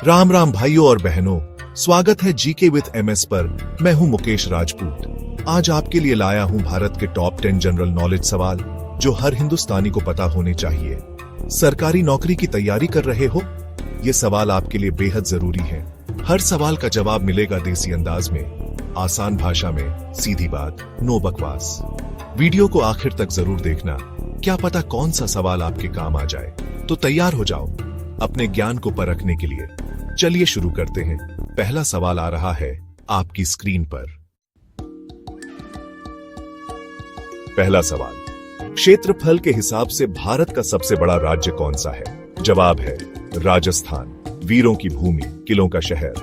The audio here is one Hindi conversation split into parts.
राम राम भाइयों और बहनों, स्वागत है जीके विद एमएस पर। मैं हूं मुकेश राजपूत। आज आपके लिए लाया हूं भारत के टॉप 10 जनरल नॉलेज सवाल जो हर हिंदुस्तानी को पता होने चाहिए। सरकारी नौकरी की तैयारी कर रहे हो? ये सवाल आपके लिए बेहद जरूरी है। हर सवाल का जवाब मिलेगा देसी अंदाज में, आसान भाषा में, सीधी बात, नो बकवास। वीडियो को आखिर तक जरूर देखना, क्या पता कौन सा सवाल आपके काम आ जाए। तो तैयार हो जाओ अपने ज्ञान को परखने के लिए। चलिए शुरू करते हैं। पहला सवाल आ रहा है आपकी स्क्रीन पर। पहला सवाल, क्षेत्रफल के हिसाब से भारत का सबसे बड़ा राज्य कौन सा है? जवाब है राजस्थान। वीरों की भूमि, किलों का शहर।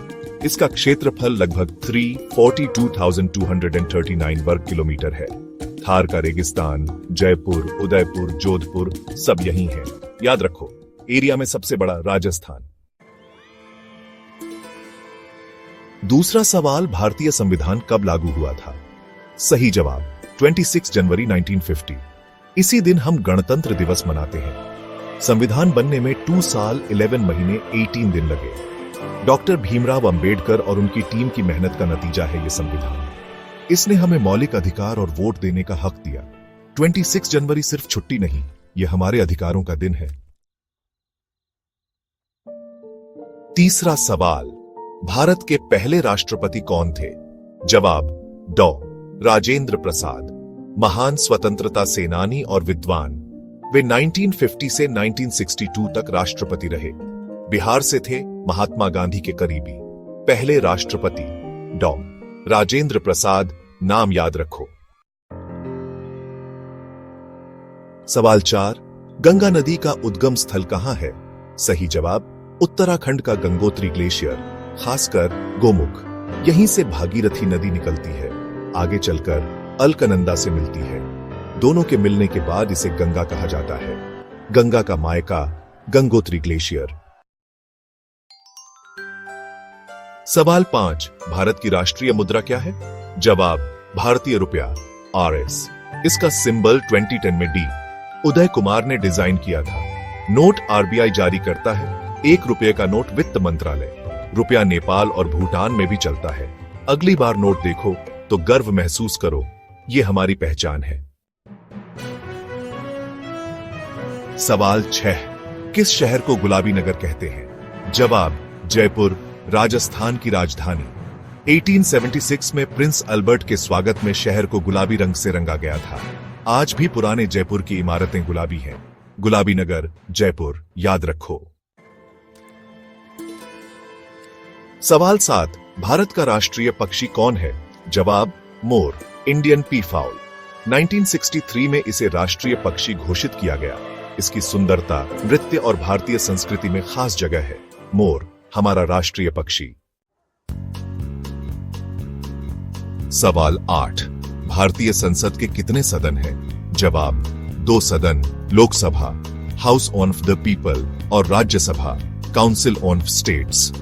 इसका क्षेत्रफल लगभग 342,239 वर्ग किलोमीटर है। थार का रेगिस्तान, जयपुर, उदयपुर, जोधपुर सब यही है। याद रखो, एरिया में सबसे बड़ा राजस्थान। दूसरा सवाल, भारतीय संविधान कब लागू हुआ था? सही जवाब 26 जनवरी 1950। इसी दिन हम गणतंत्र दिवस मनाते हैं। संविधान बनने में 2 साल 11 महीने 18 दिन लगे। डॉक्टर भीमराव अंबेडकर और उनकी टीम की मेहनत का नतीजा है यह संविधान। इसने हमें मौलिक अधिकार और वोट देने का हक दिया। 26 जनवरी सिर्फ छुट्टी नहीं, यह हमारे अधिकारों का दिन है। तीसरा सवाल, भारत के पहले राष्ट्रपति कौन थे? जवाब डॉ. राजेंद्र प्रसाद। महान स्वतंत्रता सेनानी और विद्वान। वे 1950 से 1962 तक राष्ट्रपति रहे। बिहार से थे, महात्मा गांधी के करीबी। पहले राष्ट्रपति डॉ. राजेंद्र प्रसाद, नाम याद रखो। सवाल 4, गंगा नदी का उद्गम स्थल कहां है? सही जवाब उत्तराखंड का गंगोत्री ग्लेशियर, खासकर गोमुख। यहीं से भागीरथी नदी निकलती है, आगे चलकर अलकनंदा से मिलती है। दोनों के मिलने के बाद इसे गंगा कहा जाता है। गंगा का मायका गंगोत्री ग्लेशियर। सवाल 5, भारत की राष्ट्रीय मुद्रा क्या है? जवाब भारतीय रुपया, RS। इसका सिंबल 2010 में D. उदय कुमार ने डिजाइन किया था। नोट RBI जारी करता है। 1 रुपये का नोट वित्त मंत्रालय। रुपया नेपाल और भूटान में भी चलता है। अगली बार नोट देखो तो गर्व महसूस करो, ये हमारी पहचान है। सवाल 6, किस शहर को गुलाबी नगर कहते हैं? जवाब जयपुर, राजस्थान की राजधानी। 1876 में प्रिंस अल्बर्ट के स्वागत में शहर को गुलाबी रंग से रंगा गया था। आज भी पुराने जयपुर की इमारतें गुलाबी हैं। गुलाबी नगर, जयपुर, याद रखो। सवाल 7, भारत का राष्ट्रीय पक्षी कौन है? जवाब मोर, इंडियन पीफाउल। 1963 में इसे राष्ट्रीय पक्षी घोषित किया गया। इसकी सुंदरता, नृत्य और भारतीय संस्कृति में खास जगह है। मोर हमारा राष्ट्रीय पक्षी। सवाल 8, भारतीय संसद के कितने सदन हैं? जवाब 2 सदन, Lok Sabha, House of the People, और Rajya Sabha, Council of States.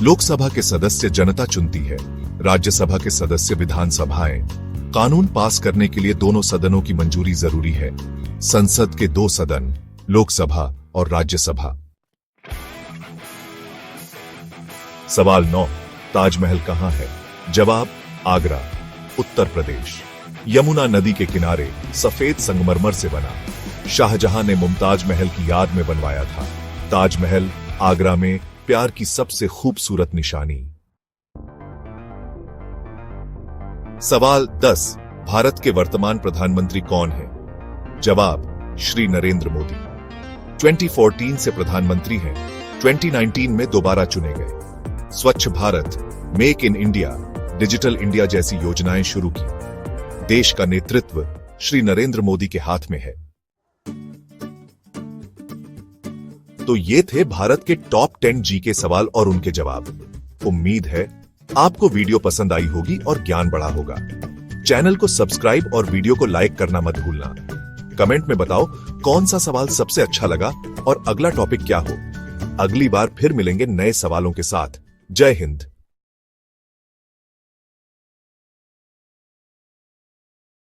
Lok Sabha के सदस्य जनता चुनती है। राज्यसभा के सदस्य विधानसभाएं। कानून पास करने के लिए दोनों सदनों की मंजूरी जरूरी है। संसद के 2 सदन, लोकसभा और राज्यसभा। सवाल 9, ताजमहल कहां है? जवाब आगरा, उत्तर प्रदेश। यमुना नदी के किनारे सफेद संगमरमर से बना। शाहजहां ने मुमताज महल की याद में बनवाया था। ताजमहल आगरा में प्यार की सबसे खूबसूरत निशानी। सवाल 10, भारत के वर्तमान प्रधानमंत्री कौन है? जवाब श्री नरेंद्र मोदी। 2014 से प्रधानमंत्री हैं। 2019 में दोबारा चुने गए। स्वच्छ Bharat, make in India, digital India जैसी योजनाएं शुरू की। देश का नेतृत्व श्री नरेंद्र मोदी के हाथ में है। तो ये थे भारत के टॉप 10 जीके सवाल और उनके जवाब। उम्मीद है आपको वीडियो पसंद आई होगी और ज्ञान बढ़ा होगा। चैनल को सब्सक्राइब और वीडियो को लाइक करना मत भूलना। कमेंट में बताओ कौन सा सवाल सबसे अच्छा लगा और अगला टॉपिक क्या हो। अगली बार फिर मिलेंगे नए सवालों के साथ। जय हिंद।